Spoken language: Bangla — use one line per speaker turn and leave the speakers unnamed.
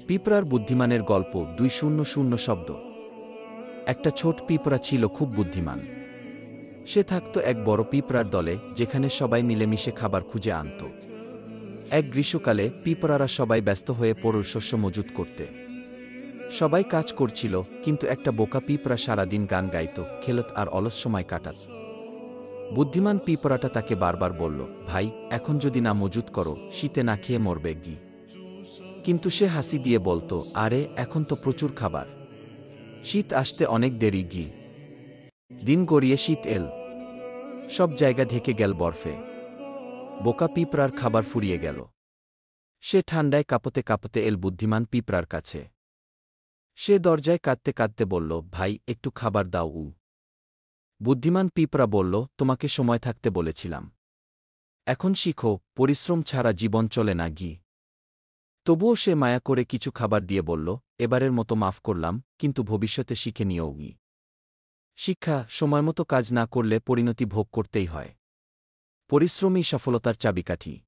পিঁপড়ার বুদ্ধিমানের গল্প ২০০ শব্দ। একটা ছোট পিঁপড়া ছিল খুব বুদ্ধিমান। সে থাকত এক বড় পিঁপড়ার দলে, যেখানে সবাই মিলেমিশে খাবার খুঁজে আনত। এক গ্রীষ্মকালে পিঁপড়ারা সবাই ব্যস্ত হয়ে পড়ল শস্য মজুত করতে। সবাই কাজ করছিল, কিন্তু একটা বোকা পিঁপড়া সারাদিন গান গাইত, খেলত আর অলস সময় কাটাত। বুদ্ধিমান পিঁপড়াটা তাকে বারবার বলল, ভাই, এখন যদি না মজুত করো, শীতে না খেয়ে মরবে গি। কিন্তু সে হাসি দিয়ে বলত, আরে, এখন তো প্রচুর খাবার, শীত আসতে অনেক দেরি গি। দিন গড়িয়ে শীত এল, সব জায়গা ঢেকে গেল বরফে। বোকা পিঁপড়ার খাবার ফুরিয়ে গেল। সে ঠান্ডায় কাঁপতে কাঁপতে এল বুদ্ধিমান পিঁপড়ার কাছে। সে দরজায় কাঁদতে কাঁদতে বলল, ভাই, একটু খাবার দাও। বুদ্ধিমান পিঁপড়া বলল, তোমাকে সময় থাকতে বলেছিলাম। এখন শিখো, পরিশ্রম ছাড়া জীবন চলে না গি। তবুও সে মায়া করে কিছু খাবার দিয়ে বলল, এবারের মতো মাফ করলাম, কিন্তু ভবিষ্যতে শিখে নিও গি। শিক্ষা: সময়মতো কাজ না করলে পরিণতি ভোগ করতেই হয়। পরিশ্রমই সফলতার চাবিকাঠি।